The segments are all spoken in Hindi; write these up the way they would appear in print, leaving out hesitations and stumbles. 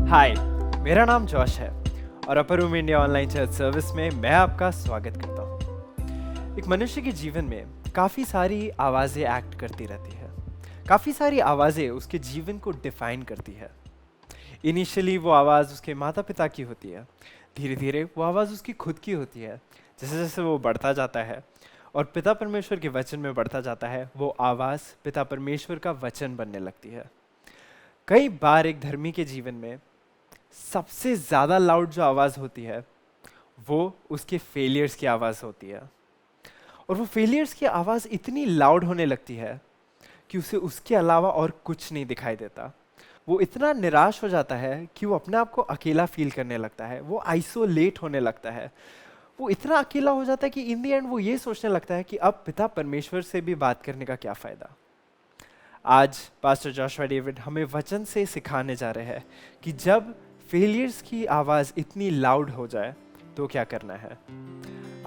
हाय, मेरा नाम जोश है और upper room India online church service में मैं आपका स्वागत करता हूँ। एक मनुष्य के जीवन में काफ़ी सारी आवाज़ें एक्ट करती रहती है। काफ़ी सारी आवाज़ें उसके जीवन को डिफाइन करती है। इनिशियली वो आवाज़ उसके माता पिता की होती है, धीरे धीरे वो आवाज़ उसकी खुद की होती है। जैसे जैसे वो बढ़ता जाता है और पिता परमेश्वर के वचन में बढ़ता जाता है, वो आवाज़ पिता परमेश्वर का वचन बनने लगती है। कई बार एक धर्मी के जीवन में सबसे ज़्यादा लाउड जो आवाज़ होती है वो उसके फेलियर्स की आवाज़ होती है। और वो फेलियर्स की आवाज़ इतनी लाउड होने लगती है कि उसे उसके अलावा और कुछ नहीं दिखाई देता। वो इतना निराश हो जाता है कि वो अपने आप को अकेला फील करने लगता है, वो आइसोलेट होने लगता है। वो इतना अकेला हो जाता है कि इन द एंड वो ये सोचने लगता है कि अब पिता परमेश्वर से भी बात करने का क्या फ़ायदा। आज पास्टर जोशुआ डेविड हमें वचन से सिखाने जा रहे हैं कि जब फेलियर्स की आवाज़ इतनी लाउड हो जाए तो क्या करना है।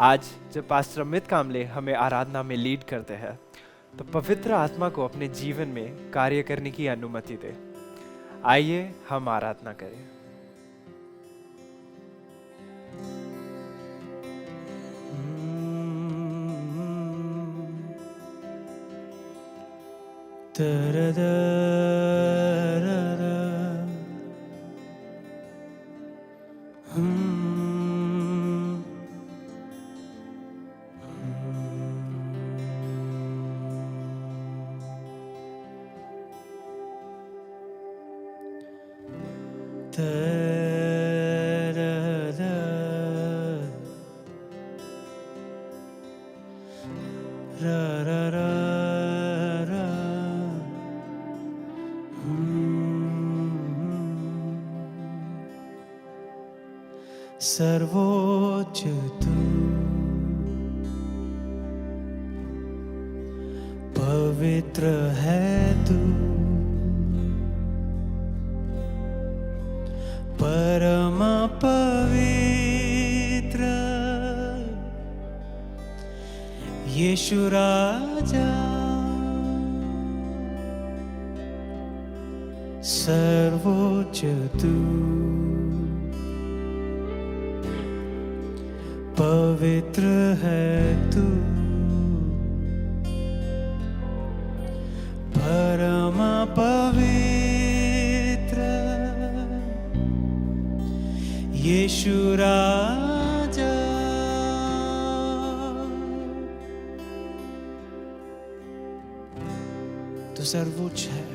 आज जब पास्टर अमित कामले हमें आराधना में लीड करते हैं तो पवित्र आत्मा को अपने जीवन में कार्य करने की अनुमति दे। आइए हम आराधना करें। सर्वोच्च तू, पवित्र है तू, परम पवित्र यीशु राजा। सर्वोच्च तू, पवित्र है तू, परम पवित्र यीशु राजा। तू सर्वोच्च है,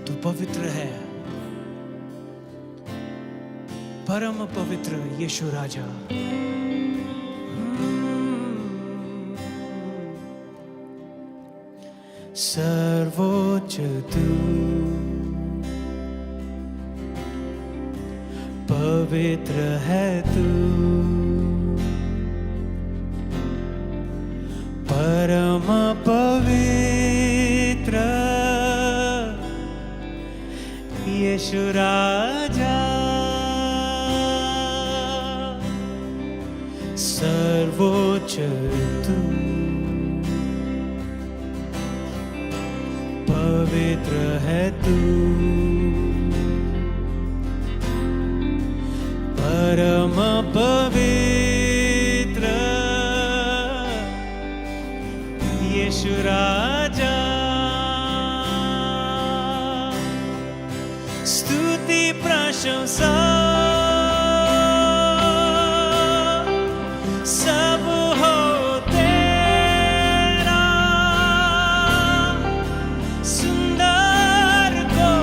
तू पवित्र है, परम पवित्र यीशु राजा। सर्वोच्च तू, पवित्र है तू, परम पवित्र यीशु राजा। सर्वोच्च तू, पवित्र है तू, परम पवित्र यीशु राजा। स्तुति प्रशंसा सब हो तेरा, सुंदर कोमल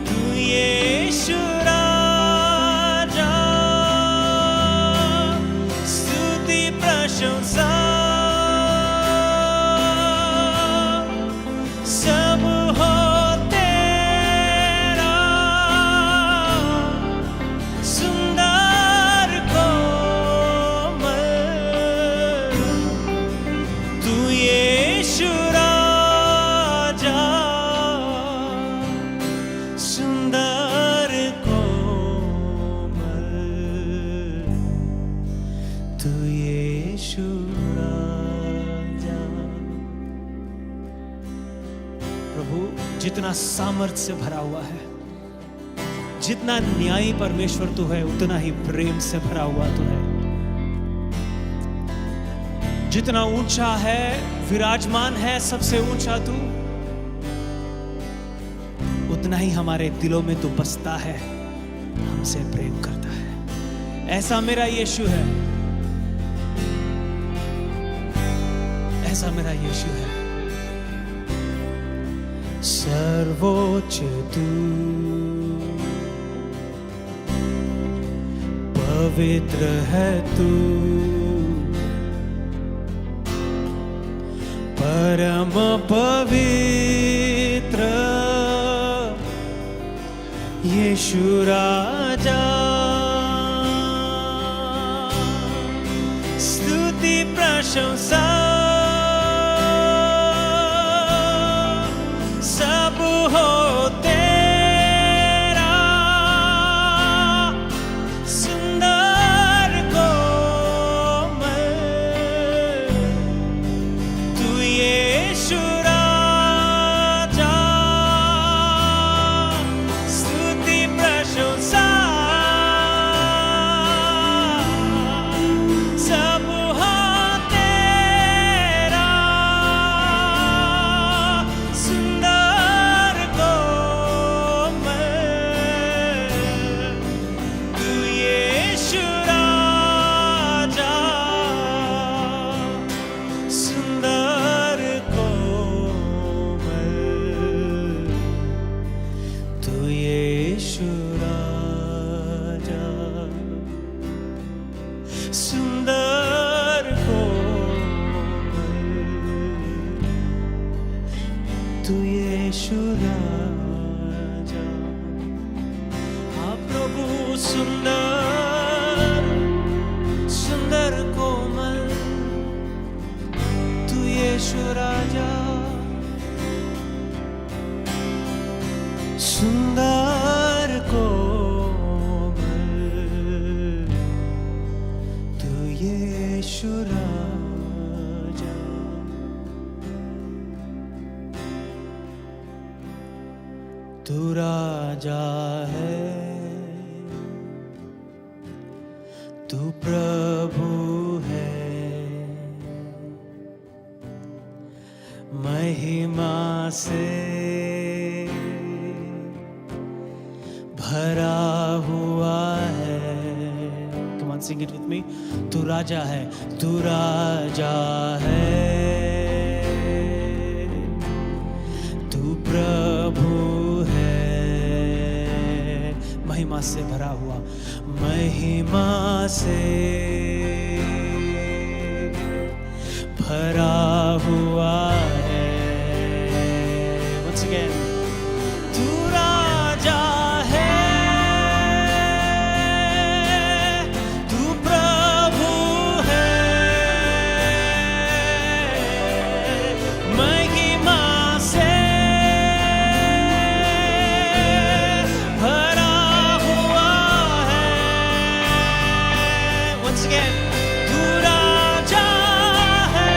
तू यीशु राजा। स्तुति प्रशंसा सब हो तेरा, जितना सामर्थ्य से भरा हुआ है, जितना न्यायी परमेश्वर तू है, उतना ही प्रेम से भरा हुआ तू है। जितना ऊंचा है, विराजमान है सबसे ऊंचा तू, उतना ही हमारे दिलों में तू बसता है, हमसे प्रेम करता है। ऐसा मेरा यीशु है, ऐसा मेरा यीशु है। सर्वोच्च तू, पवित्र है तू, परम पवित्र यीशु राजा। स्तुति प्रशंसा सब हो तेरा, सुंदर कोमल तू यीशु राजा। स्तुति प्रशंसा सब हो तेरा, सुंदर कोमल तू यीशु राजा। सुंदर कोमल तू यीशु राजा। सुंदर कोमल तू यीशु राजा। हाँ प्रभु, सुंदर सुंदर कोमल तू यीशु राजा। सुंदर कोमल तू यीशु राजा। तू राजा है, तू प्रभु है, महिमा से भरा हुआ है। Come on, sing it with me. तू राजा है, तू राजा है, तू प्रभु है, महिमा से भरा हुआ, महिमा से भरा हुआ है। Once again, तू राजा है, तू प्रभु है, महिमा से भरा हुआ है। Once again, तू राजा है,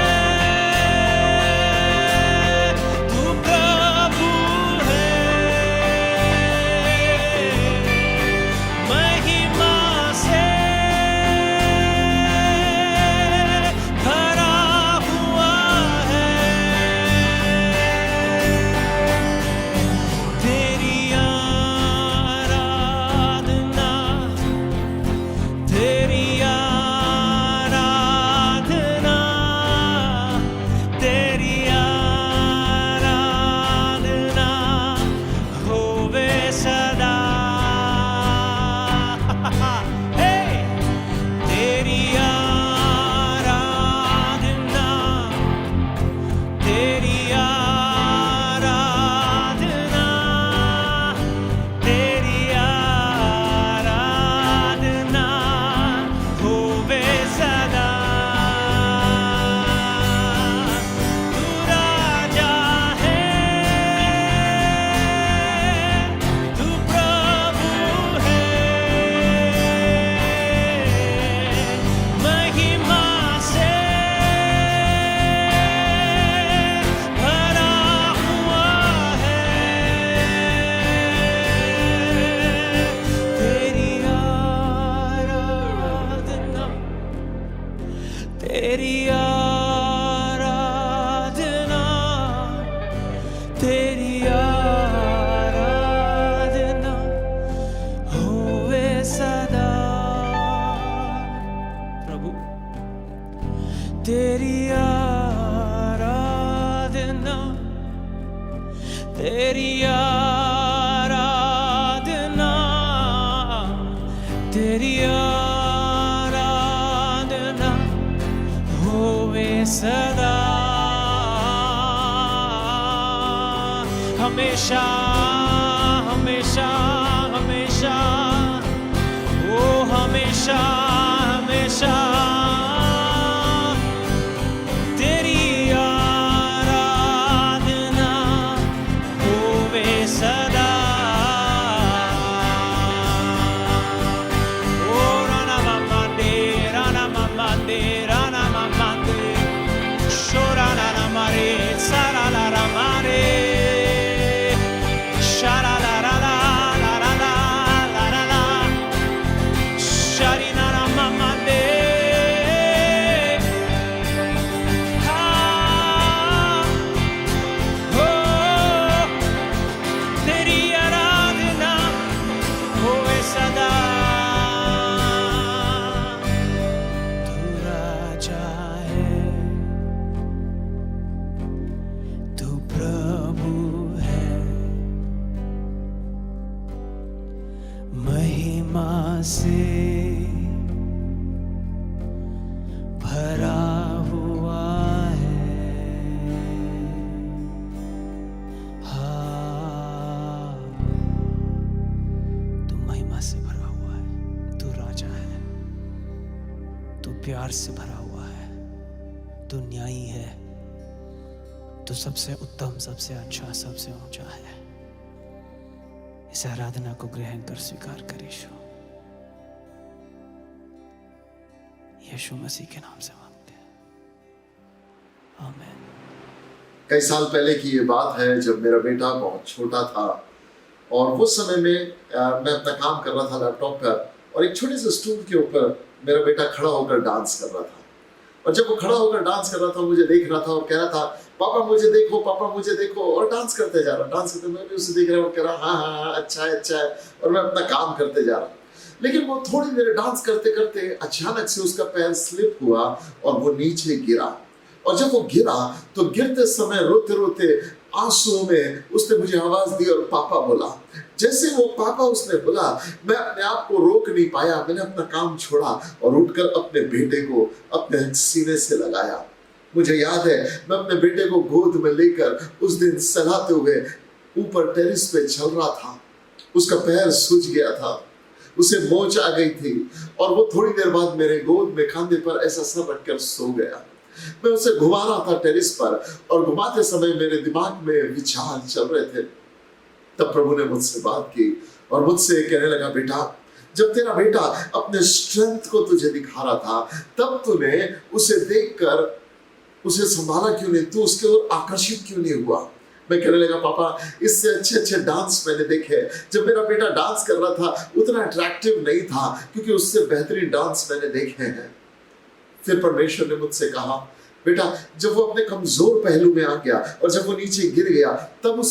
आराधना, तेरी आराधना, तेरी आराधना होवे सदा, हमेशा हमेशा हमेशा, ओ हमेशा हमेशा तेरी आराधना होवे सदा। ओ राना मामांदे राना मामांदे राना मामांदे, शोरा राना मारे सारा ला मारे, shara la la la la la la la la la, shari na na mama de, ha, oh, teri आराधना होवे सदा। तू राजा है, तू प्रभु है, महिमा से भरा हुआ है, हाँ तू महिमा से भरा हुआ है, तू राजा है, तू प्यार से भरा हुआ है, तू न्यायी है, तू सबसे उत्तम, सबसे अच्छा, सबसे ऊंचा है। इस आराधना को ग्रहण कर स्वीकार कर यीशु मसीह के नाम से मांगते हैं, आमीन। कई साल पहले की ये बात है जब मेरा बेटा बहुत छोटा था और उस समय में मैं अपना काम कर रहा था लैपटॉप पर और एक छोटे से स्टूल के ऊपर मेरा बेटा खड़ा होकर डांस कर रहा था। और जब वो खड़ा होकर डांस कर रहा था मुझे देख रहा था और कह रहा था पापा मुझे देखो, पापा मुझे देखो, और डांस करते जा रहा, डांस करते, मैं भी उसे देख रहा और कह रहा हाँ हाँ हाँ अच्छा है अच्छा है, और मैं अपना काम करते जा रहा। लेकिन वो थोड़ी देर डांस करते करते अचानक से उसका पैर स्लिप हुआ और वो नीचे गिरा। और जब वो गिरा तो गिरते समय रोते रोते आंसुओं में उसने मुझे आवाज दी और पापा बोला। जैसे वो पापा उसने बोला मैं अपने आप को रोक नहीं पाया, मैंने अपना काम छोड़ा और उठकर अपने बेटे को अपने सीने से लगाया। मुझे याद है मैं अपने बेटे को गोद में लेकर उस दिन सहलाते हुए ऊपर टेरिस पे चल रहा था। उसका पैर सूज गया था, उसे मोच आ गई थी और वो थोड़ी देर बाद मेरे गोद में कंधे पर ऐसा सर रखकर सो गया। मैं उसे घुमा रहा था टेरिस पर और घुमाते समय मेरे दिमाग में विचार चल रहे थे। तब प्रभु ने मुझसे बात की और मुझसे कहने लगा बेटा, जब तेरा बेटा अपने स्ट्रेंथ को तुझे दिखा रहा था तब तूने उसे देखकर उसे संभाला क्यों नहीं, तू उसके ओर आकर्षित क्यों नहीं हुआ। मैं कहने लगा पापा इससे अच्छे अच्छे डांस मैंने देखे, जब मेरा बेटा डांस कर रहा था उतना अट्रैक्टिव नहीं था क्योंकि उससे बेहतरीन डांस मैंने देखे हैं। फिर परमेश्वर ने मुझसे कहा बेटा जब वो अपने कमजोर पहलू में आ गया और जब वो नीचे गिर गया तब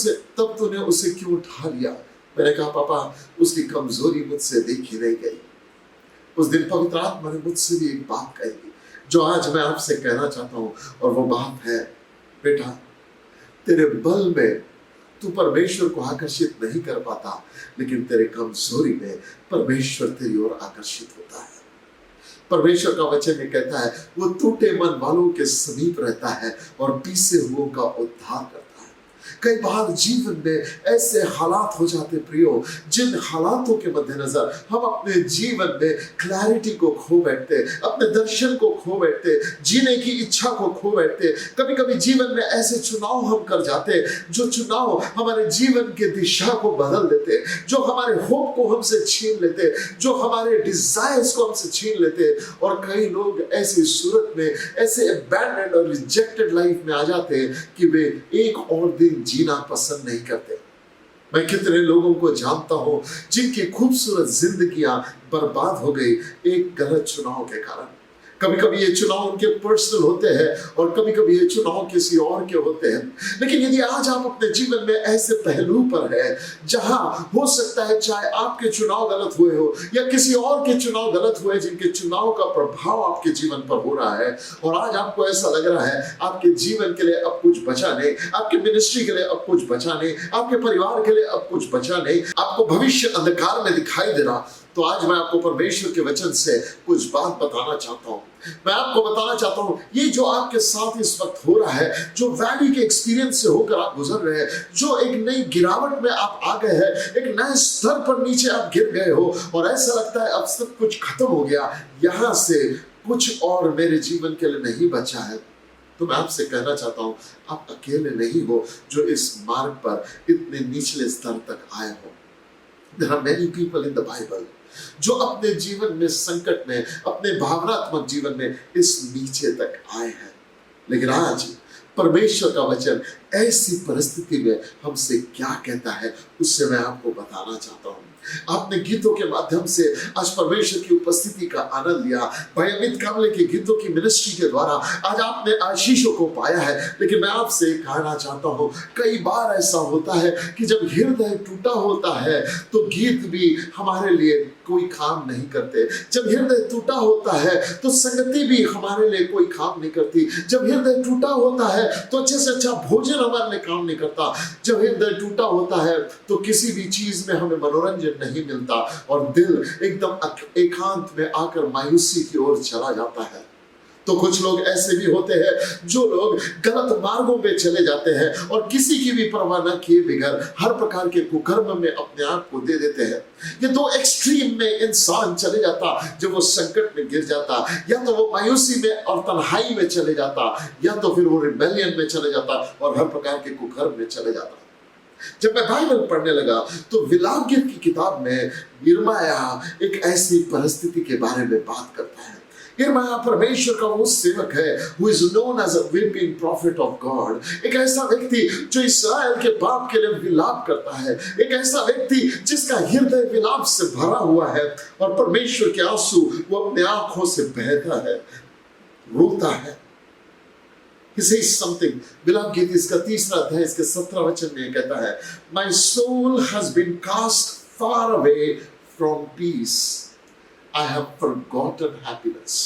तूने उसे क्यों उठा लिया। मैंने कहा पापा उसकी कमजोरी मुझसे देखी नहीं गई। उस दिन पवित्र आत्मा ने मुझसे भी एक बात कही जो आज मैं आपसे कहना चाहता हूँ, और वो बात है बेटा तेरे बल में तू परमेश्वर को आकर्षित नहीं कर पाता, लेकिन तेरे कमजोरी में परमेश्वर तेरी ओर आकर्षित होता है। परमेश्वर का वचन में कहता है वो टूटे मन वालों के समीप रहता है और पीसे हुओं का उद्धार करता है। कई बार जीवन में ऐसे हालात हो जाते प्रियो, जिन हालातों के मद्देनजर हम अपने जीवन में क्लैरिटी को खो बैठते, अपने दर्शन को खो बैठते, जीने की इच्छा को खो बैठते। कभी कभी जीवन में ऐसे चुनाव हम कर जाते जो चुनाव हमारे जीवन के दिशा को बदल देते, जो हमारे होप को हमसे छीन लेते, जो हमारे डिजायर्स को हमसे छीन लेते। और कई लोग ऐसी सूरत में ऐसे अबैंडन्ड और रिजेक्टेड लाइफ में आ जाते कि वे एक और दिन जीना पसंद नहीं करते। मैं कितने लोगों को जानता हूं जिनकी खूबसूरत जिंदगियां बर्बाद हो गई एक गलत चुनाव के कारण। कभी कभी ये चुनाव उनके पर्सनल होते हैं और कभी कभी ये चुनाव किसी और के होते हैं। लेकिन यदि आज आप अपने जीवन में ऐसे पहलू पर है जहां हो सकता है चाहे आपके चुनाव गलत हुए हो या किसी और के चुनाव गलत हुए, जिनके चुनाव का प्रभाव आपके जीवन पर हो रहा है और आज आपको ऐसा लग रहा है आपके जीवन के लिए अब कुछ बचा नहीं, आपके मिनिस्ट्री के लिए अब कुछ बचा नहीं, आपके परिवार के लिए अब कुछ बचा नहीं, आपको भविष्य अंधकार में दिखाई दे रहा, तो आज मैं आपको परमेश्वर के वचन से कुछ बात बताना चाहता हूं। मैं आपको बताना चाहता हूं ये जो आपके साथ इस वक्त हो रहा है, जो वैली के एक्सपीरियंस से होकर आप गुजर रहे हैं, जो एक नई गिरावट में आप आ गए हैं, एक नए स्तर पर नीचे आप गिर गए हो और ऐसा लगता है अब सब कुछ खत्म हो गया, यहां से कुछ और मेरे जीवन के लिए नहीं बचा है, तो मैं आपसे कहना चाहता हूं आप अकेले नहीं हो जो इस मार्ग पर इतने निचले स्तर तक आए हो। There are many people in the Bible जो अपने जीवन में संकट में, अपने भावनात्मक जीवन में इस नीचे तक आए हैं, लेकिन आज परमेश्वर का वचन ऐसी परिस्थिति में हमसे क्या कहता है उससे मैं आपको बताना चाहता हूं। आपने गीतों के माध्यम से आज परमेश्वर की उपस्थिति का आनंद लिया, भाई अमित कामले के गीतों की मिनिस्ट्री के द्वारा आज आपने आशीषों को पाया है, लेकिन मैं आपसे कहना चाहता हूं कई बार ऐसा होता है कि जब हृदय टूटा होता है तो गीत भी हमारे लिए कोई काम नहीं करते, जब हृदय टूटा होता है तो संगति भी हमारे लिए कोई काम नहीं करती, जब हृदय टूटा होता है तो अच्छे से अच्छा भोजन हमारे लिए काम नहीं करता, जब हृदय टूटा होता है तो किसी भी चीज में हमें मनोरंजन नहीं मिलता और दिल एकदम एकांत में आकर मायूसी की ओर चला जाता है। तो कुछ लोग ऐसे भी होते हैं जो लोग गलत मार्गों पे चले जाते हैं और किसी की भी परवाह न किए बगैर हर प्रकार के कुकर्म में अपने आप को दे देते हैं। ये दो एक्सट्रीम में इंसान चले जाता, जब वो संकट में गिर जाता, या तो वो मायूसी में और तन्हाई में चले जाता, या तो फिर वो रिबेलियन में चले जाता और हर प्रकार के कुकर्म में चले जाता। जब मैं बाइबल पढ़ने लगा तो विलाप गीत की किताब में यिर्मयाह एक ऐसी परिस्थिति के बारे में बात करता है। यिर्मयाह परमेश्वर का वो सेवक है who is known as a weeping prophet of God, एक ऐसा व्यक्ति जो इस्राएल के पाप के लिए विलाप करता है, एक ऐसा व्यक्ति जिसका हृदय विलाप से भरा हुआ है और परमेश्वर के आंसू वो अपने आंखों से बहता है, रोता है। He says something, विलाप गीत इसका 3रा अध्याय इसके 17 वचन में कहता है, My soul has been cast far away from peace. I have forgotten happiness.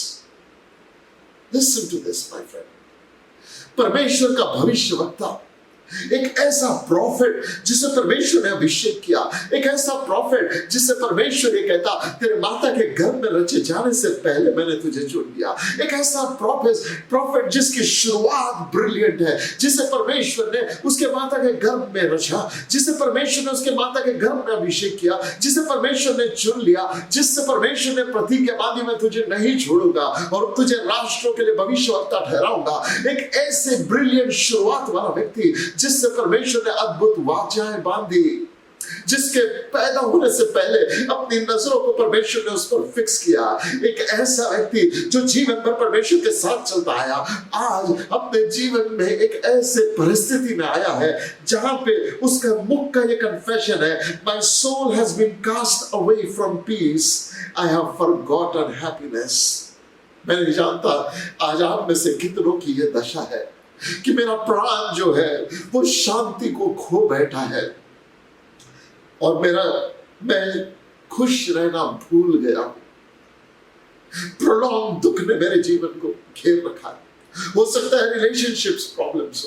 Listen to this, my friend. परमेश्वर का भविष्यवक्ता, एक ऐसा प्रॉफिट जिसे परमेश्वर ने अभिषेक किया, एक ऐसा प्रॉफिट जिसे परमेश्वर ये कहता तेरे माता के गर्भ में रचे जाने से पहले मैंने तुझे चुन लिया, एक ऐसा प्रॉफिट जिसकी शुरुआत ब्रिलियंट है, जिसे परमेश्वर ने उसके माता के गर्भ में रचा, जिसे परमेश्वर ने उसके माता के गर्भ में अभिषेक किया, जिसे परमेश्वर ने चुन लिया, जिससे परमेश्वर ने प्रतिज्ञा बांधी मैं तुझे नहीं छोड़ूंगा और तुझे राष्ट्रों के लिए भविष्यवक्ता ठहराऊंगा। एक ऐसे ब्रिलियंट शुरुआत वाला व्यक्ति जिससे परमेश्वर ने अद्भुत वाचाएं बांधी, जिसके पैदा होने से पहले अपनी नजरों को परमेश्वर ने उस पर फिक्स किया, एक ऐसा व्यक्ति जो जीवन भर परमेश्वर के साथ चलता आया, आज अपने जीवन में एक ऐसे परिस्थिति में आया है जहां पे उसका मुख का ये कन्फेशन है, My soul has been cast away from peace, I have forgotten happiness। मैं नहीं जानता आज आप में से कितनों की ये दशा है कि मेरा प्राण जो है वो शांति को खो बैठा है और मैं खुश रहना भूल गया। प्रोलॉन्ग दुख ने मेरे जीवन को घेर रखा है। हो सकता है रिलेशनशिप्स प्रॉब्लम्स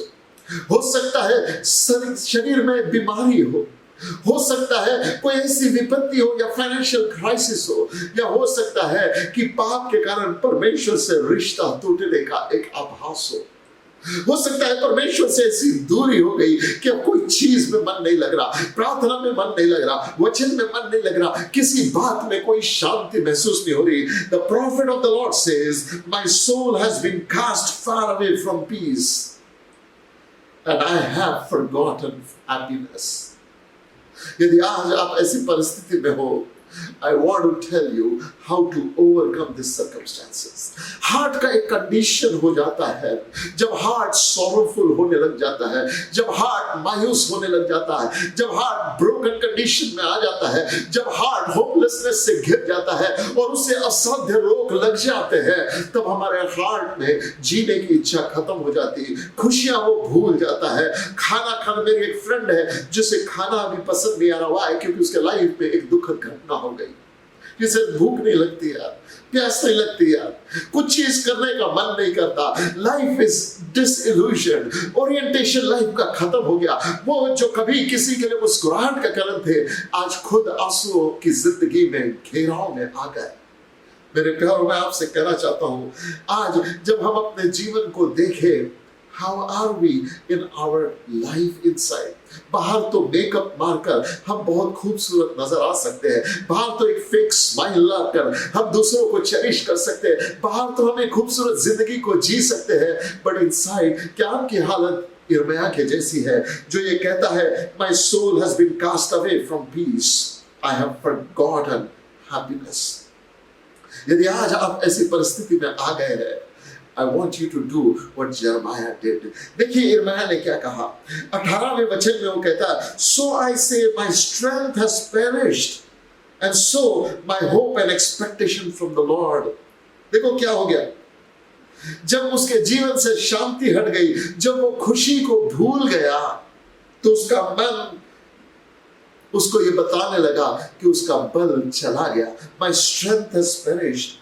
हो सकता है शरीर में बीमारी हो सकता है कोई ऐसी विपत्ति हो या फाइनेंशियल क्राइसिस हो, या हो सकता है कि पाप के कारण परमेश्वर से रिश्ता टूटने का एक आभास हो सकता है परमेश्वर से ऐसी दूरी हो गई कि अब कोई चीज में मन नहीं लग रहा, प्रार्थना में मन नहीं लग रहा, वचन में मन नहीं लग रहा, किसी बात में कोई शांति महसूस नहीं हो रही। The prophet of the Lord says, My soul has been cast far away from peace, and I have forgotten happiness। यदि आज आप ऐसी परिस्थिति में हो I want to tell you how to overcome these circumstances. Heart का एक कंडीशन हो जाता है जब हार्ट सॉरोफुल होने लग जाता है, जब हार्ट मायूस होने लग जाता है, जब हार्ट ब्रोकन कंडीशन में आ जाता है, जब हार्ट होपलेसनेस से घिर जाता है और उसे असाध्य रोग लग जाते हैं, तब हमारे हार्ट में जीने की इच्छा खत्म हो जाती है, खुशियां वो भूल जाता है। खाना मेरी एक फ्रेंड है जिसे खाना अभी पसंद नहीं आ रहा है क्योंकि उसके लाइफ में एक दुखद घटना हो गई। जिसे भूख नहीं लगती यार, प्यास नहीं लगती यार, कुछ चीज करने का मन नहीं करता, life is disillusion, orientation life का खत्म हो गया। वो जो कभी किसी के लिए मुस्कुराहट का कारण थे, आज खुद आंसुओं की जिंदगी में घेराव में आ गए। मेरे प्यारों, मैं आपसे कहना चाहता हूं, आज जब हम अपने जीवन को देखें, how are we in our life inside? बाहर तो मेकअप मारकर हम बहुत खूबसूरत नजर आ सकते हैं, बाहर तो एक फेक स्माइल लाकर हम दूसरों को चेरिश कर सकते हैं, बाहर तो हम एक खूबसूरत जिंदगी को जी सकते हैं, बट इनसाइड क्या आपकी हालत यिर्मयाह के जैसी है जो ये कहता है, my soul has been cast away from peace, I have forgotten happiness। यदि आज आप ऐसी परिस्थिति में आ गए हैं, I want you to do what Jeremiah did। देखिए यिर्मयाह ने क्या कहा, 18वें वचन में वो कहता है, so I say my strength has perished and so my hope and expectation from the Lord। देखो क्या हो गया, जब उसके जीवन से शांति हट गई, जब वो खुशी को भूल गया, तो उसका मन उसको ये बताने लगा कि उसका बल चला गया। My strength has perished,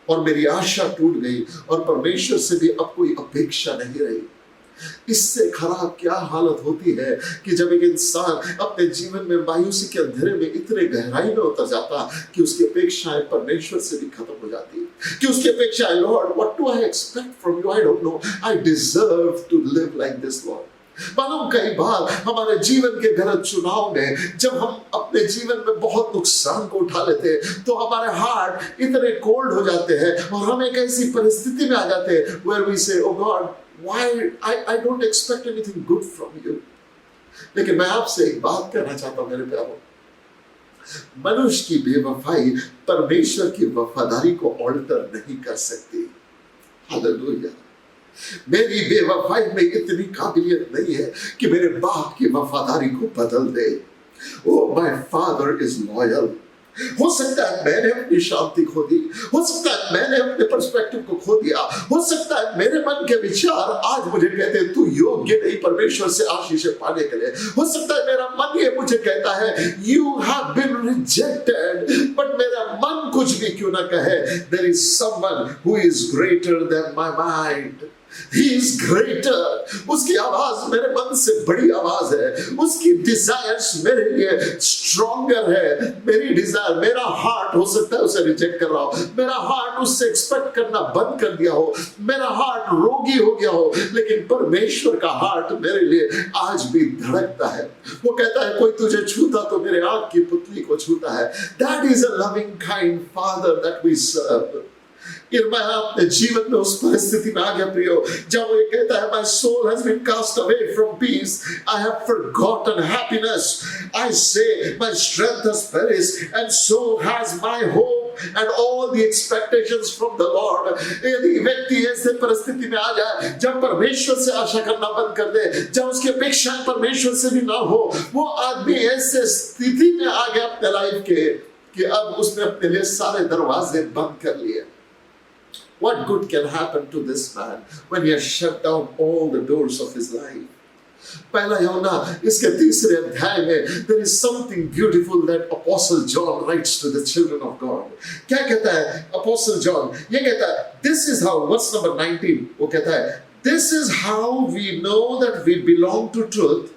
और मेरी आशा टूट गई और परमेश्वर से भी अब कोई अपेक्षा नहीं रही। इससे खराब क्या हालत होती है कि जब एक इंसान अपने जीवन में मायूसी के अंधेरे में इतने गहराई में उतर जाता कि उसकी अपेक्षाएं परमेश्वर से भी खत्म हो जाती, कि उसकी अपेक्षाएं, Lord what do I expect from you, I don't know, I deserve to live like this Lord. मालूम कई बार हमारे जीवन के गलत चुनाव में जब हम अपने जीवन में बहुत नुकसान को उठा लेते हैं, तो हमारे हार्ट इतने कोल्ड हो जाते हैं और हम एक ऐसी परिस्थिति में आ जाते हैं where we say, oh God, why I don't expect anything good from you। लेकिन मैं आपसे एक बात कहना चाहता हूं मेरे प्यारों, मनुष्य की बेवफाई परमेश्वर की वफादारी को ऑल्टर नहीं कर सकती। हालेलुया। मेरी बेवफाई में इतनी काबिलियत नहीं है कि मेरे बाप की वफादारी को बदल दे। Oh my father is loyal. हो सकता है मैंने अपनी शांति खो दी, हो सकता है मैंने अपने पर्सपेक्टिव को खो दिया, हो सकता है मेरे मन के विचार आज मुझे कहते हैं तू योग्य नहीं परमेश्वर से आशीष पाने के लिए, हो सकता है मेरा मन ये मुझे कहता है you have been rejected, but मेरा मन कुछ भी क्यों ना कहे, there is someone who is greater than my mind. He is greater। उसकी आवाज मेरे मन से बड़ी आवाज है, उसकी डिजायर्स मेरे लिए स्ट्रॉन्गर है। मेरी डिजायर, मेरा हार्ट हो सकता है उसे रिजेक्ट कर रहा हो, मेरा हार्ट उससे एक्सपेक्ट करना बंद कर दिया हो, मेरा हार्ट रोगी हो गया हो, लेकिन परमेश्वर का हार्ट मेरे लिए आज भी धड़कता है। वो कहता है कोई तुझे छूता तो मेरे आंख की पुतली को छूता है। That is a loving kind father that we serve। यिर्मयाह अपने जीवन में उस परिस्थिति में आ गया प्रियो, जब वो ये कहता है my soul has been cast away from peace, I have forgotten happiness, I say my strength has perished and so has my hope and all the expectations from the Lord। यदि व्यक्ति ऐसे परिस्थिति में आ जाए जब परमेश्वर से आशा करना बंद कर दे, जब उसकी अपेक्षाएं परमेश्वर से भी ना हो, वो आदमी ऐसे स्थिति में आ गया अपने लाइफ के कि अब उसने अपने लिए सारे दरवाजे बंद कर लिए। What good can happen to this man when he has shut down all the doors of his life? पहला यूहन्ना इसके 3 अध्याय में there is something beautiful that Apostle John writes to the children of God। क्या कहता है Apostle John? ये कहता है this is how, verse number 19, वो कहता है this is how we know that we belong to truth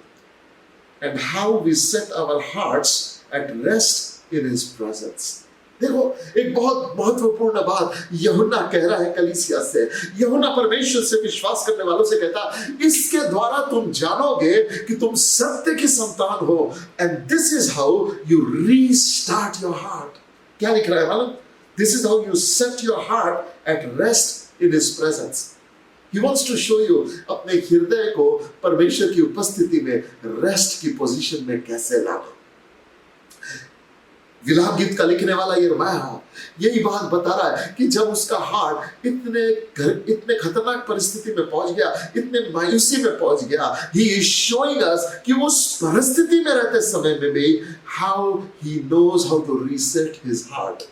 and how we set our hearts at rest in his presence। देखो एक बहुत महत्वपूर्ण बात यूहन्ना कह रहा है कलीसिया से। यूहन्ना परमेश्वर से विश्वास करने वालों से कहता, इसके द्वारा तुम जानोगे कि तुम सत्य की संतान हो। And this is how you restart your heart. क्या लिख रहा है मालूम? This is how you set your heart eight rest in his presence. He wants to show you अपने हृदय को परमेश्वर की उपस्थिति में रेस्ट की पोजीशन में कैसे लाना। विलाप गीत का लिखने वाला यिर्मयाह यही बात बता रहा है कि जब उसका हार्ट इतने खतरनाक परिस्थिति में पहुंच गया, इतने मायूसी में पहुंच गया, he is showing us कि उस परिस्थिति में रहते समय में भी how he knows how to reset his heart।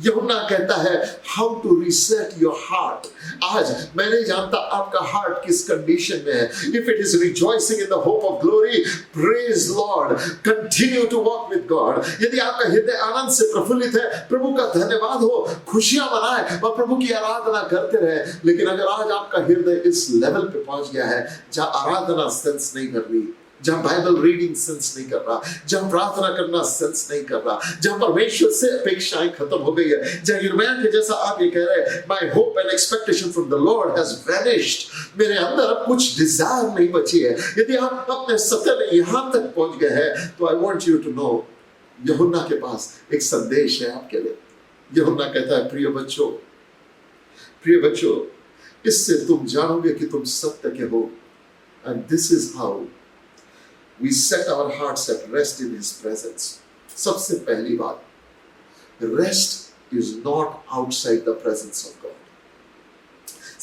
यूहन्ना कहता है how to reset your heart। आज मैं नहीं जानता आपका हार्ट किस कंडीशन में है। If it is rejoicing in the hope of glory, praise Lord, continue to walk with God। यदि आपका हृदय आनंद से प्रफुल्लित है, प्रभु का धन्यवाद हो, खुशियां मनाएं और प्रभु की आराधना करते रहे। लेकिन अगर आज आपका हृदय इस लेवल पे पहुंच गया है जहां आराधना सेंस नहीं कर रही, जहां बाइबल रीडिंग सेंस नहीं कर रहा, जहां प्रार्थना करना सेंस नहीं कर रहा, जहां परमेश्वर से अपेक्षाएं खत्म हो गई है, जहां यिर्मयाह के जैसा आगे कह रहे हैं my hope and expectation from the Lord has vanished, मेरे अंदर अब कुछ डिजायर नहीं बची है। यदि आप अपने सत्य में यहां तक पहुंच गए हैं तो I want you to know यूहन्ना के पास एक संदेश है आपके लिए। यूहन्ना कहता है प्रिय बच्चों, इससे तुम जानोगे कि तुम सत्य के हो, and this is how we set our hearts at rest in his presence। सबसे पहली बात, rest is not outside the presence of God।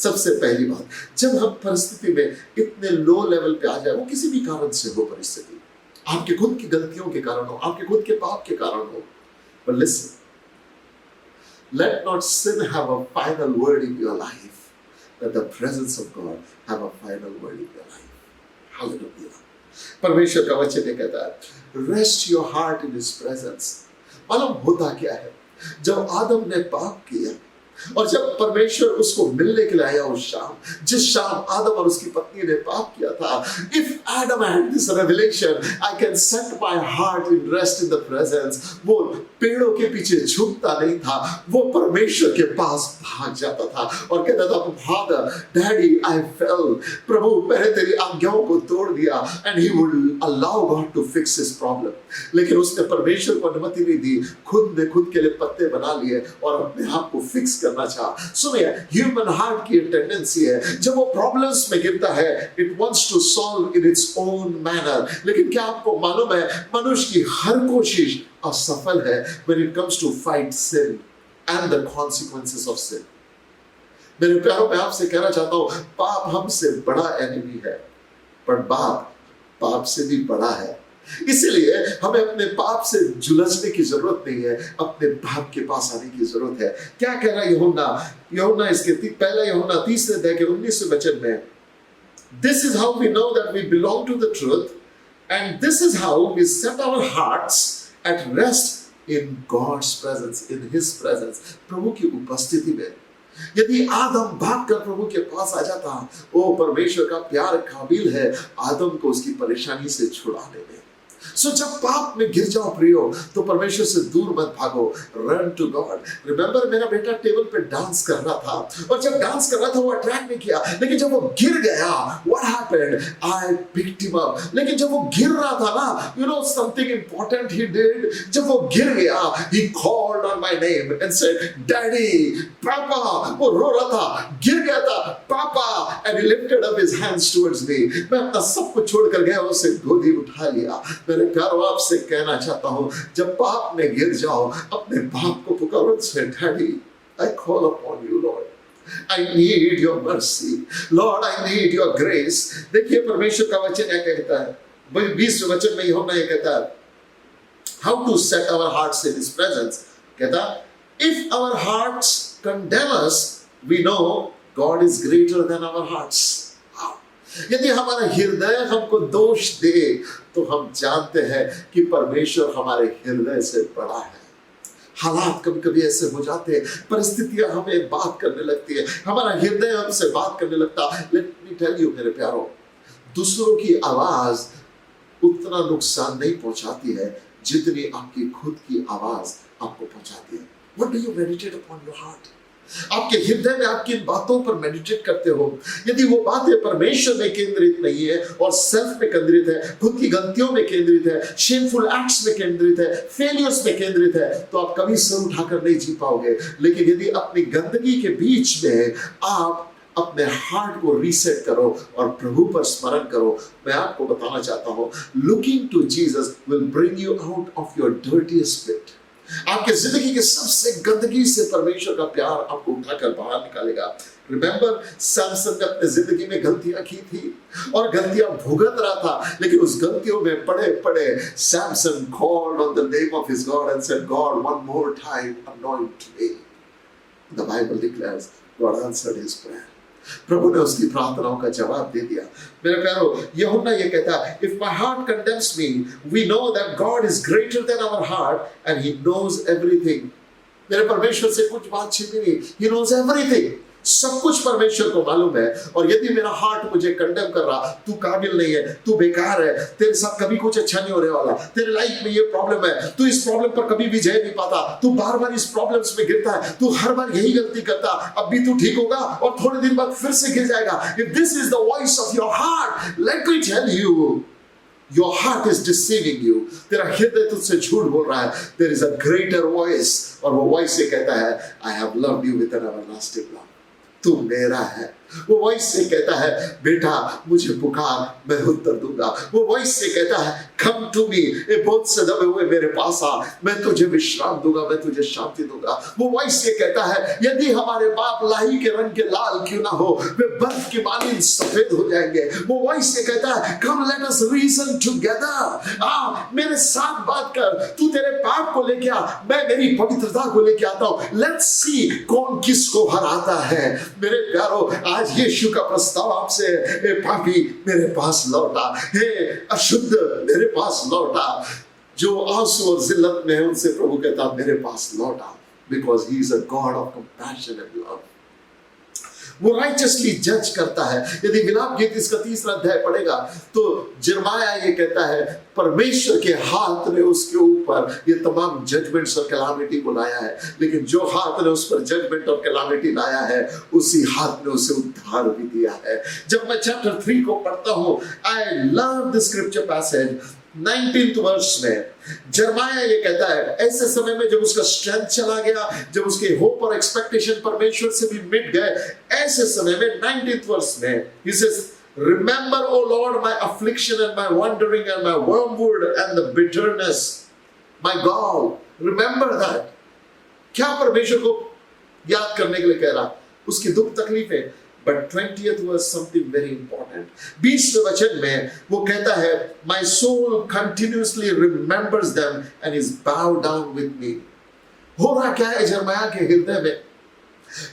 सबसे पहली बात, जब हम परिस्थिति में इतने लो लेवल पे आ जाए, वो किसी भी कारण से हो परिस्थिति, आपके खुद की गलतियों के कारण हो, आपके खुद के पाप के कारण हो, but listen, let not sin have a final word in your life, let the presence of God have a final word in your life। Hallelujah। परमेश्वर का वचन ये कहता है rest your heart in his presence. मालूम होता क्या है, जब आदम ने पाप किया और जब परमेश्वर उसको मिलने के लिए आया उस शाम, जिस शाम आदम और उसकी पत्नी ने पाप किया था, if Adam had this revelation I can set my heart in rest in the presence, वो पेड़ों के पीछे झुकता नहीं था, वो परमेश्वर के पास भाग जाता था और कहता था फादर डैडी आई फेल, प्रभु मैंने तेरी आज्ञाओं को तोड़ दिया, and he would allow God to fix his problem. लेकिन उसने परमेश्वर को अनुमति नहीं दी, खुद ने खुद के लिए पत्ते बना लिए और अपने आप को फिक्स करना चाहा। सुनिए, ह्यूमन हार्ट की टेंडेंसी है जब वो प्रॉब्लम्स में गिरता है, it wants to solve in its own manner. लेकिन क्या आपको मालूम है मनुष्य की हर कोशिश असफल है when it comes to fight sin and the consequences of sin। मेरे प्यारों, मैं आपसे कहना चाहता हूं पाप हमसे बड़ा एनिमी है, पर पाप से भी बड़ा है। इसीलिए हमें अपने पाप से जुलझने की जरूरत नहीं है, अपने पाप के पास आने की जरूरत है। क्या कह रहा है यूहन्ना इसके पहला यूहन्ना 3 अध्याय के 19वें वचन में, this is how we know that we belong to the truth and this is how we set our hearts at rest in God's presence, in his presence. प्रभु की उपस्थिति में यदि आदम भागकर प्रभु के पास आ जाता, वो परमेश्वर का प्यार काबिल है आदम को उसकी परेशानी से छुड़ाने में। सो जब पाप में गिर जाओ प्रियो, तो परमेश्वर से दूर मत भागो, रन टू गॉड। रिमेंबर, मेरा बेटा टेबल पे डांस कर रहा था और जब डांस कर रहा था वो अट्रैक्ट नहीं किया, लेकिन जब वो गिर गया, what happened, I picked him up. लेकिन जब वो गिर रहा था ना, you know something important he did, जब वो गिर गया, he called on my name and said daddy, पापा। वो रो रहा था, गिर गया था, पापा, and he lifted up his hands towards me. मैं अपना सब कुछ छोड़कर गया, उसे गोदी उठा लिया। मेरे प्यारों, आपसे कहना चाहता हूं, जब पाप में गिर जाओ, अपने बाप को पुकारो, से daddy I call upon you Lord, I need your mercy, Lord, I need your grace। देखिए परमेश्वर का वचन क्या कहता है, 20वें वचन में यूहन्ना ये कहता है, how to set our hearts in his presence। कहता, if our hearts condemn us, we know God is greater than our hearts। यदि हमारा हृदय हमको दोष दे, तो हम जानते हैं कि परमेश्वर हमारे हृदय से बड़ा है। हालात कभी कभी ऐसे हो जाते हैं, परिस्थितियां हमें बात करने लगती है, हमारा हृदय हमसे बात करने लगता है। लेट मी टेल यू मेरे प्यारों, दूसरों की आवाज उतना नुकसान नहीं पहुंचाती है जितनी आपकी खुद की आवाज आपको पहुंचाती है। What do you meditate upon your heart? आपके हृदय में आप किन बातों पर मेडिटेट करते हो? यदि वो बातें परमेश्वर में केंद्रित नहीं है और सेल्फ में केंद्रित है, खुद की गलतियों में केंद्रित है, शेमफुल एक्ट्स में केंद्रित है, फेलियर्स में केंद्रित है, तो आप कभी सर उठाकर नहीं जी पाओगे। लेकिन यदि अपनी गंदगी के बीच में आप अपने हार्ट को रीसेट करो और प्रभु पर स्मरण करो, मैं आपको बताना चाहता हूं, looking to Jesus will bring you out of your dirtiest pit. आपके जिंदगी के सबसे गंदगी से परमेश्वर का प्यार आपको उठाकर बाहर निकालेगा। रिमेंबर, सैमसन ने अपने जिंदगी में गलतियां की थी और गलतियां भुगत रहा था, लेकिन उस गलतियों में पड़े पड़े Samson called on the name of his God and said, God, one more time anoint me. The Bible declares God answered his prayer. प्रभु ने उसकी प्रार्थनाओं का जवाब दे दिया। मेरे प्यारो, यूहन्ना ये कहता है, if my heart condemns me, we know that God is greater than our heart and he knows everything. मेरे परमेश्वर से कुछ बात छिपी नहीं, he knows everything. सब कुछ परमेश्वर को मालूम है। और यदि मेरा हार्ट मुझे कंडेम कर रहा, तू काबिल नहीं है, तू बेकार है, तेरे साथ कभी कुछ अच्छा नहीं होने वाला, तेरे लाइफ में ये प्रॉब्लम है, तू इस प्रॉब्लम पर कभी विजय नहीं पाता, तू बार बार इस प्रॉब्लम्स में गिरता है, तू हर बार यही गलती करता, अब भी तू ठीक होगा और थोड़े दिन बाद फिर से गिर जाएगा। If this is the voice of your heart, let me tell you, your heart is deceiving you. तेरा हृदय तुझसे झूठ बोल रहा है। There is a greater voice, और वो वॉइस ये कहता है, I have loved you with an everlasting love. तू मेरा है। वो वॉइस से कहता है, बेटा मुझे पुकार, मैं उत्तर दूंगा। वो वॉइस से कहता है, कम टू मी, ए बोझ से दबे हुए मेरे पास आ, मैं तुझे विश्राम दूंगा, मैं तुझे शांति दूंगा। वो वॉइस से कहता है, यदि हमारे पाप लाही के रंग के लाल क्यों ना हो, वे बर्फ की मानिंद सफेद हो जाएंगे। वो वॉइस से कहता है, कम लेट अस रीजन टुगेदर, आ मेरे साथ बात कर, तू तेरे पाप को लेके आ, मैं मेरी पवित्रता को लेके आता हूं। लेट्स सी कौन किसको हराता है। मेरे प्यारो, आज यीशु का प्रस्ताव आपसे, हे पापी मेरे पास लौटा, हे अशुद्ध मेरे पास लौटा। जो आंसू और जिल्लत में है उनसे प्रभु कहता मेरे पास लौटा, because he is a God of compassion and love. वो राइचसली जज करता है। यदि विलाप गीत इसका 3रा अध्याय पढ़ेगा तो यिर्मयाह ये कहता है, परमेश्वर के हाथ ने उसके ऊपर ये तमाम जजमेंट्स और कैलामिटी को लाया है, लेकिन जो हाथ ने उस पर जजमेंट और कैलामिटी लाया है, उसी हाथ ने उसे उद्धार भी दिया है। जब मैं चैप्टर 3 को पढ़ता हूं, I love the scripture passage. 19th वर्ष में यिर्मयाह ये कहता है, ऐसे समय में जब उसका स्ट्रेंथ चला गया, जब उसके होप और एक्सपेक्टेशन परमेश्वर से भी मिट गए, ऐसे समय में 19th वर्ष में he says, remember O Lord my affliction and my wandering and my wormwood and the bitterness, my God, remember that। क्या परमेश्वर को याद करने के लिए कह रहा, उसकी दुख तकलीफें। But 20th was something very important। 20वें वचन में वो कहता है, my soul continuously remembers them and is bowed down with me। हो रहा क्या है यिर्मयाह के हृदय में?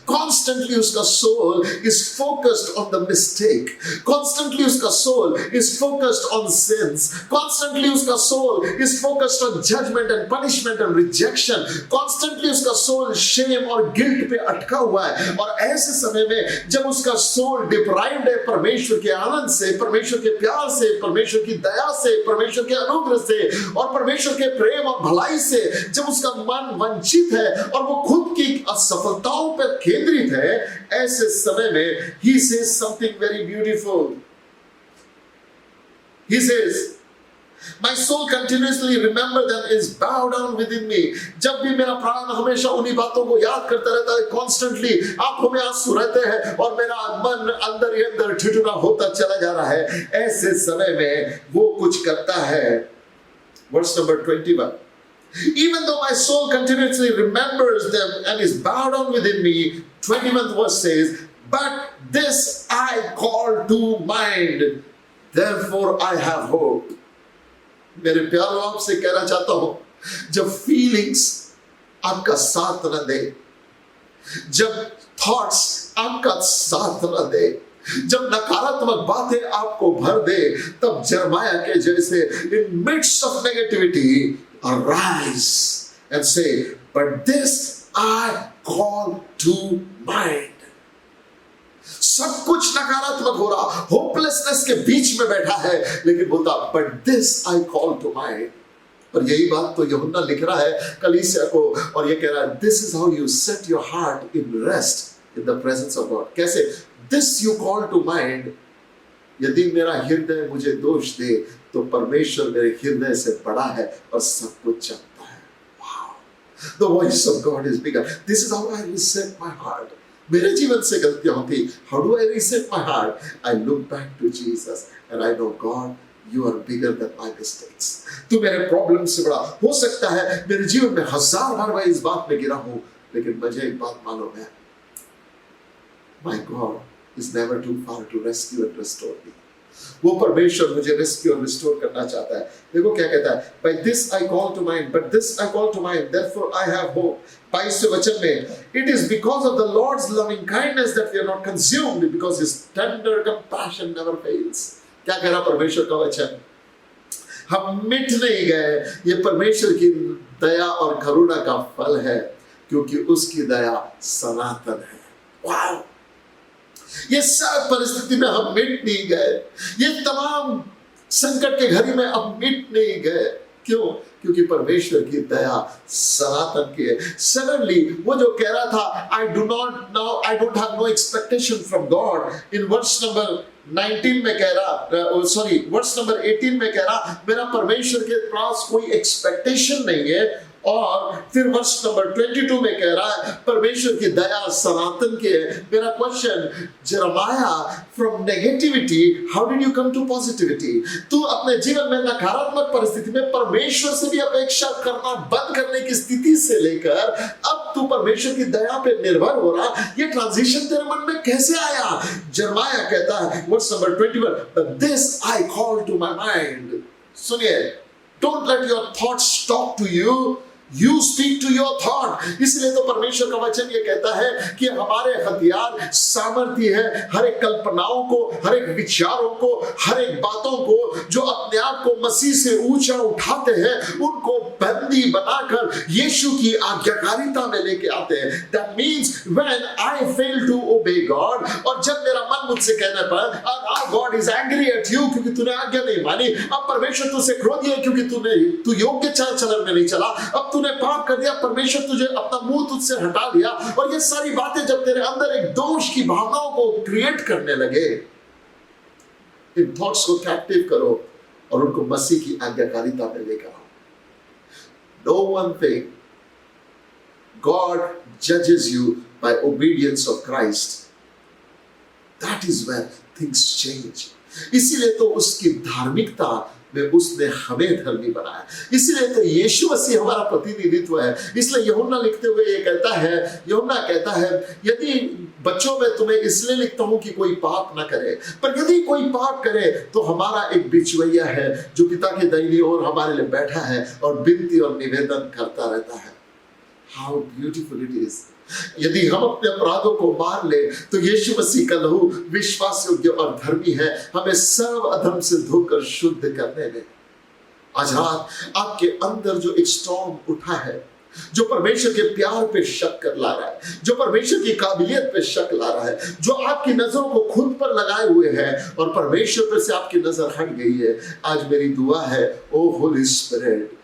Constantly उसका soul is focused on the mistake. Constantly उसका soul is focused on sins. Constantly उसका soul is focused on judgment and punishment and rejection. Constantly उसका soul shame और guilt पे अटका हुआ है। और ऐसे समय में जब उसका soul deprived है परमेश्वर के आनंद से, परमेश्वर के प्यार से, परमेश्वर की दया से, परमेश्वर के अनुग्रह से और परमेश्वर के प्रेम और भलाई से, जब उसका मन वंचित है और वो खुद की असफलताओं पे केंद्रित है, ऐसे समय में he says something very beautiful। He says, my soul continuously remember them is bowed down within me। जब भी मेरा प्राण हमेशा उन्हीं बातों को याद करता रहता है, constantly आंखों में आंसू रहते हैं और मेरा मन अंदर ही अंदर ठिठुरा होता चला जा रहा है, ऐसे समय में वो कुछ करता है। Verse number 21, even though my soul continuously remembers them and is bowed down within me, 21st verse says, but this I call to mind, therefore I have hope। मेरे प्यारों, आपसे कहना चाहता हूं, जब फीलिंग्स आपका साथ न दे, जब थॉट्स आपका साथ न दे, जब नकारात्मक बातें आपको भर दे, तब यिर्मयाह के जैसे in midst of negativity arise and say, but this I call to mind। सब कुछ नकारात्मक हो रहा, होपलेसनेस के बीच में बैठा है, लेकिन बोलता but this I call to mind। और यही बात तो यूहन्ना लिख रहा है कलीसिया को, और ये कह रहा है, this is how you set your heart in rest in the presence of God। कैसे? this you call to mind। यदि मेरा हृदय मुझे दोष दे, तो परमेश्वर मेरे हृदय से बड़ा है और सब कुछ जानता है। Wow, the voice of God is bigger। This is how I reset my heart। मेरे जीवन से गलतियां होती, how do I reset my heart? I look back to Jesus and I know God You are bigger than my mistakes. तू मेरे प्रॉब्लम से बड़ा। हो सकता है मेरे जीवन में 1000 बार मैं इस बात में गिरा हूं, लेकिन मुझे एक बात मालूम है, My God is never too far to rescue and restore me. वो परमेश्वर मुझे रेस्क्यू और रिस्टोर करना चाहता है। देखो क्या कहता है, By this I call to mind, but this I call to mind, therefore I have hope. 22वें वचन में, It is because of the Lord's loving kindness that we are not consumed, because His tender compassion never fails. क्या कह रहा परमेश्वर का वचन? हम मिट नहीं गए, ये परमेश्वर की दया और करुणा का फल है, क्योंकि उसकी दया सनातन है। वाह! ये सब परिस्थिति में हम मिट नहीं गए, ये तमाम संकट के घड़ी में हम मिट नहीं गए। क्यों? क्योंकि परमेश्वर की दया सनातन की है। सडनली वो जो कह रहा था, I don't have no expectation from God, in verse number 19 में कह रहा, वर्स नंबर 18 में कह रहा, मेरा परमेश्वर के पास कोई एक्सपेक्टेशन नहीं है। और फिर वर्ष नंबर 22 में कह रहा है, परमेश्वर की दया सनातन की है। मेरा question, Jeremiah, from negativity how did you come to positivity? तू अपने जीवन में नकारात्मक परिस्थिति में परमेश्वर से भी अपेक्षा करना बंद करने की स्थिति से लेकर अब तू परमेश्वर की दया पे निर्भर हो रहा, ये ट्रांजिशन तेरे मन में कैसे आया? जेरेमाया कहता है verse number 21, this I call to my mind. सुनिए, don't let your thoughts talk to you, You speak to your thought. इसलिए तो परमेश्वर का वचन ये कहता है कि हमारे हथियार सामर्थ्य है हर एक कल्पनाओं को, हर एक विचारों को, हर एक बातों को जो अपने आप को मसीह से ऊंचा उठाते हैं, उनको बंदी बनाकर यीशु की आज्ञाकारिता में लेके आते हैं। That means when I fail to obey God, और जब मेरा मन मुझसे कहने पर God is angry at you क्योंकि तूने आज्ञा नहीं मानी, अब परमेश्वर तुझसे क्रोधी है क्योंकि तू योग्य चाल चलन में नहीं चला, अब तूने पाप कर दिया, परमेश्वर तुझे अपना मुंह तुझसे हटा दिया, और ये सारी बातें जब तेरे अंदर एक दोष की भावनाओं को क्रिएट करने लगे, इन थॉट्स को कैप्टिव करो और उनको मसीह की आज्ञाकारिता में लेकर आओ। Know one thing, God judges you by obedience of Christ. That is where things change. इसीलिए तो उसकी धार्मिकता में उसने हमें धर्मी बनाया, इसीलिए तो यीशु मसीह हमारा प्रतिनिधित्व है। इसलिए यूहन्ना लिखते हुए ये कहता है, यूहन्ना कहता है, यदि बच्चों में तुम्हें इसलिए लिखता हूं कि कोई पाप ना करे, पर यदि कोई पाप करे तो हमारा एक बिचवैया है जो पिता के दाहिनी ओर हमारे लिए बैठा है और विनती और निवेदन करता रहता है। How beautiful it is! यदि हम अपने अपराधों को मान ले तो यीशु मसीह का लहू विश्वास योग्य और धर्मी है, हमें सर्व अधर्म से धोकर शुद्ध करने में। आज रात आपके अंदर जो एक स्टॉर्म उठा है, जो परमेश्वर के प्यार पे शक कर ला रहा है, जो परमेश्वर की काबिलियत पे शक ला रहा है, जो आपकी नजरों को खुद पर लगाए हुए है और परमेश्वर पर से आपकी नजर हट गई है, आज मेरी दुआ है, O holy spirit,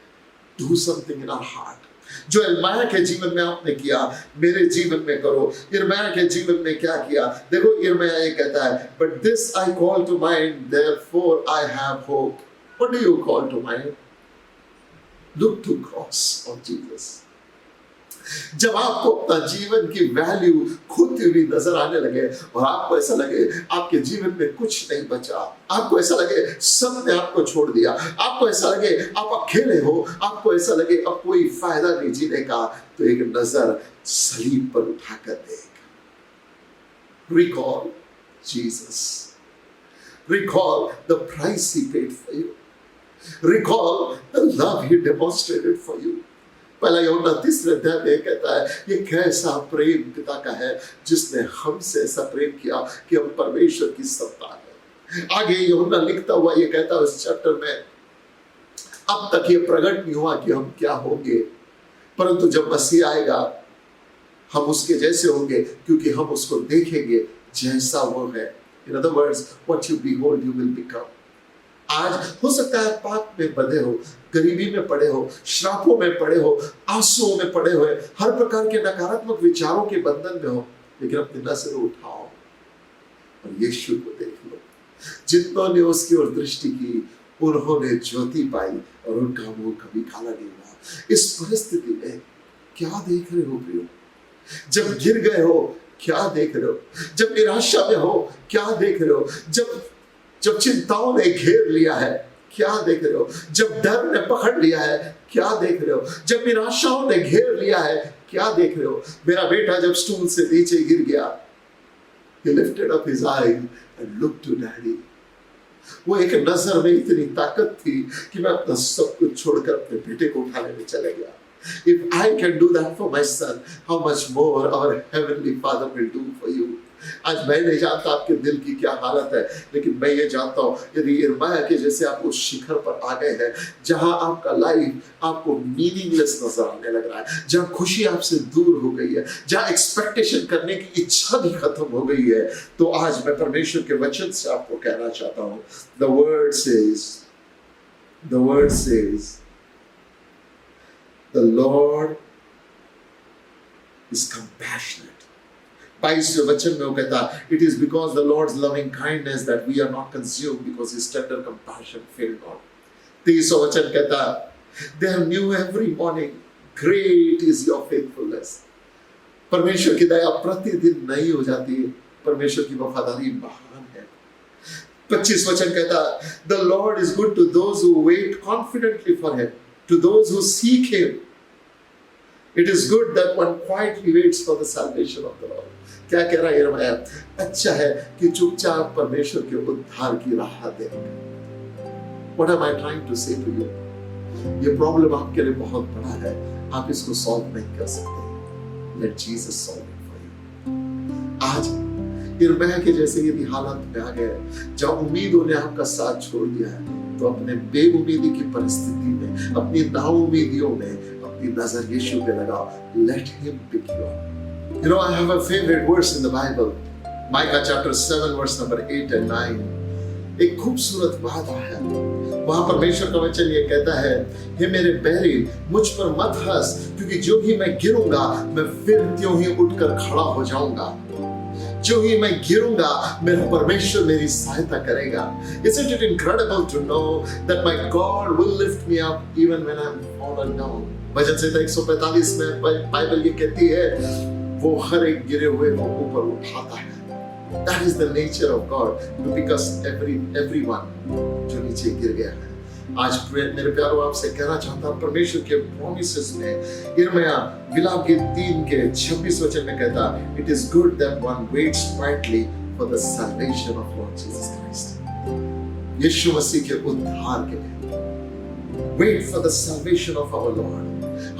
do something in our heart. जो यिर्मयाह के जीवन में आपने किया, मेरे जीवन में करो। यिर्मयाह के जीवन में क्या किया? देखो यिर्मयाह ये कहता है, but this I call to mind, therefore I have hope. What do you call to mind? Look to cross of Jesus. जब आपको अपना जीवन की वैल्यू खोती हुई नजर आने लगे और आपको ऐसा लगे आपके जीवन में कुछ नहीं बचा, आपको ऐसा लगे सब ने आपको छोड़ दिया, आपको ऐसा लगे आप अकेले हो, आपको ऐसा लगे अब कोई फायदा नहीं जीने का, तो एक नजर सलीब पर उठाकर देख। Recall Jesus. Recall the price He paid for you. Recall the love He demonstrated for you. पहला यूहन्ना 3 अध्याय में कहता है, ये कैसा प्रेम पिता का है जिसने हमसे ऐसा प्रेम किया कि हम परमेश्वर की संतान हैं। आगे यूहन्ना लिखता हुआ ये कहता है उस चैप्टर में, अब तक ये प्रकट नहीं हुआ कि हम क्या होंगे, परंतु जब मसीह आएगा हम उसके जैसे होंगे क्योंकि हम उसको देखेंगे जैसा वो है। In other words, what you behold you will become. आज हो सकता है पाप में बंधे हो, गरीबी में पड़े हो, श्रापों में पड़े हो, आंसुओं में पड़े हुए, हर प्रकार के नकारात्मक विचारों के बंधन में हो, लेकिन अपनी नजर उठाओ और यीशु को देख लो। जितनों ने उसकी ओर दृष्टि की उन्होंने ज्योति पाई और उनका मुंह कभी काला नहीं हुआ। इस परिस्थिति में क्या देख रहे हो प्रियो? जब गिर गए हो क्या देख रहे हो? जब निराशा में हो क्या देख रहे हो? जब चिंताओं ने घेर लिया है क्या देख रहे हो? जब डर ने पकड़ लिया है, क्या देख रहे हो? जब निराशाओं ने घेर लिया है, क्या देख रहे हो? मेरा बेटा जब स्टूल से नीचे गिर गया, he lifted up his eyes and looked to daddy. वो एक नजर में इतनी ताकत थी कि मैं अपना सब कुछ छोड़कर अपने बेटे को उठाने में चले गया. If I can do that for my son, how much more our heavenly Father will do for you. आज मैं नहीं जानता आपके दिल की क्या हालत है, लेकिन मैं ये जानता हूँ यदि यिर्मयाह के जैसे आप उस शिखर पर आ गए हैं जहां आपका लाइफ आपको मीनिंगलेस नजर आने लग रहा है, जहां खुशी आपसे दूर हो गई है, जहां एक्सपेक्टेशन करने की इच्छा भी खत्म हो गई है, तो आज मैं परमेश्वर के वचन से आपको कहना चाहता हूँ, the word says the Lord is compassionate. 22 वचन में वो कहता, it is because the Lord's loving kindness that we are not consumed, because his tender compassion failed not. 23 वचन कहता, they are new every morning, great is your faithfulness. परमेश्वर की दया प्रतिदिन नई हो जाती है, परमेश्वर की वफादारी महान है. 25 वचन कहता, the Lord is good to those who wait confidently for him, to those who seek him. It is good that one quietly waits for the salvation of the Lord. क्या कह रहा है यिर्मयाह? अच्छा है कि चुपचाप परमेश्वर के उद्धार की राह देखें. What am I trying to say to you? ये प्रॉब्लम आपके लिए बहुत बड़ा है, आप इसको सॉल्व नहीं कर सकते. Let Jesus solve it for you. आज यिर्मयाह के जैसे यदि हालत में आ गए जहाँ उम्मीदों ने आपका साथ छोड़ दिया है, तो अपने बेउम्मीदी की परिस्थिति में, अपनी नाउम्मीदियों में अपनी नजर यीशु पे लगाओ. Let him pick you up. You know, I have a favorite verse in the Bible, Micah chapter 7 verse number 8 and 9. एक खूबसूरत वादा है. वहां परमेश्वर का वचन ये कहता है, हे मेरे बैरी, मुझ पर मत हंस, क्योंकि जो ही मैं गिरूंगा मैं फिर त्यों ही उठकर खड़ा हो जाऊंगा. जो ही मैं गिरूंगा मेरा परमेश्वर मेरी सहायता करेगा. Isn't it incredible to know that my God will lift me up even when I'm fallen down? भजन संहिता 145 में बाइबल ये कहती है, वो हर एक गिरे हुए को ऊपर उठाता है. That is the nature of God, to pick us everyone जो नीचे गिर गया है. आज मेरे प्यारों आपसे कहना चाहता हूं, परमेश्वर के प्रोमिसेस में यिर्मयाह विलाप गीत 3 के 26 वचन में कहता, it is good that one waits quietly for the salvation of Lord Jesus Christ. यीशु मसीह के उद्धार के लिए wait for the salvation of our Lord.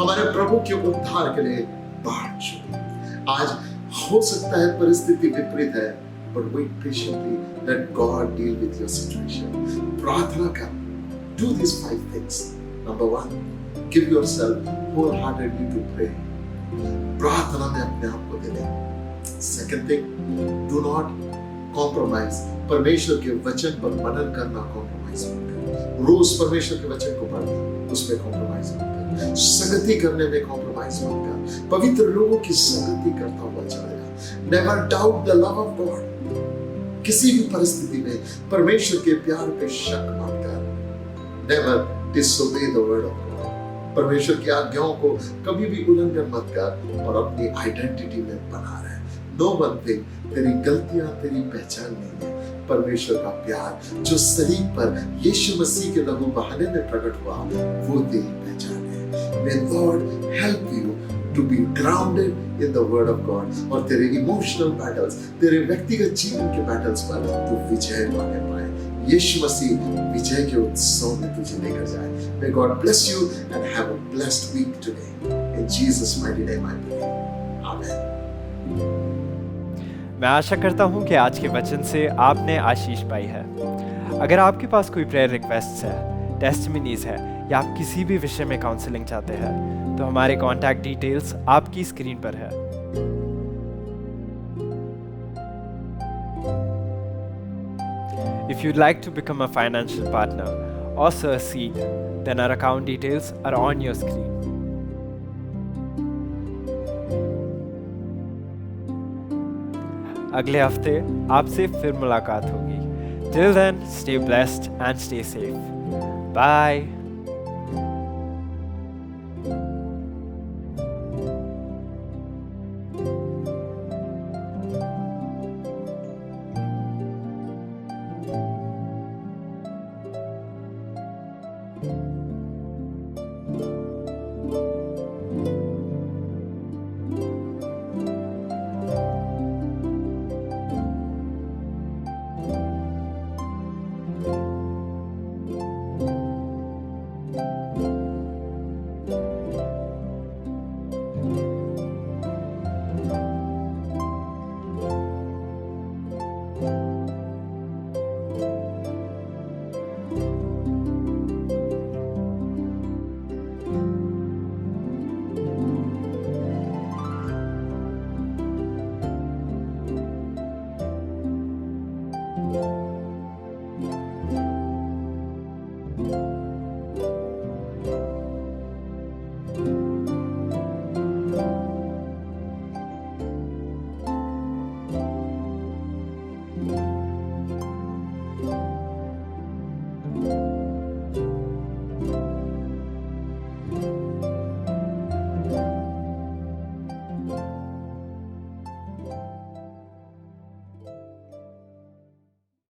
हमारे प्रभु के उद्धार के लिए बाट जोड़ो. आज हो सकता है परिस्थिति विपरीत है, but wait patiently, let God deal with your situation. प्रार्थना कर. Do these 5 things. Number 1, give yourself wholeheartedly to pray. प्रार्थना में अपने आप को दे दे. Second thing, do not compromise. परमेश्वर के वचन पर मनन करना compromise मत कर. रोज परमेश्वर के वचन को पढ़, उसमें compromise मत कर. संगति करने में compromise मत कर. पवित्र लोगों की संगति करता हुआ चलेगा. Never doubt the love of God. किसी भी परिस्थिति में परमेश्वर के प्यार पे शक मत कर. Never disobey the word of God. परमेश्वर की आज्ञाओं को कभी भी उल्लंघन मत कर और अपनी आइडेंटिटी में बना रहे. No one thing, तेरी गलतियां तेरी पहचान नहीं है. परमेश्वर का प्यार जो शरीर पर यीशु मसीह के लहू बहाने में प्रकट हुआ, वो तेरी पहचान है. May Lord help you to be grounded in the word of God, और तेरे इमोशनल बैटल्स, तेरे व्यक्तिगत जीवन के बैटल्स पर तू विजय पाने पाए. यीशु मसीह विजय के उत्सव में तुझे लेकर जाए. May God bless you and have a blessed week today. In Jesus' mighty name I pray. Amen. मैं आशा करता हूँ कि आज के वचन से आपने आशीष पाई है. अगर आपके पास कोई प्रेयर रिक्वेस्ट है, टेस्टिमनीज है, या आप किसी भी विषय में काउंसलिंग चाहते हैं, तो हमारे कॉन्टैक्ट डिटेल्स आपकी स्क्रीन पर है. If you'd like to become a financial partner or sow a seed, then our account details are on your screen. अगले हफ्ते आपसे फिर मुलाकात होगी. Till then, stay blessed and stay safe. Bye. है।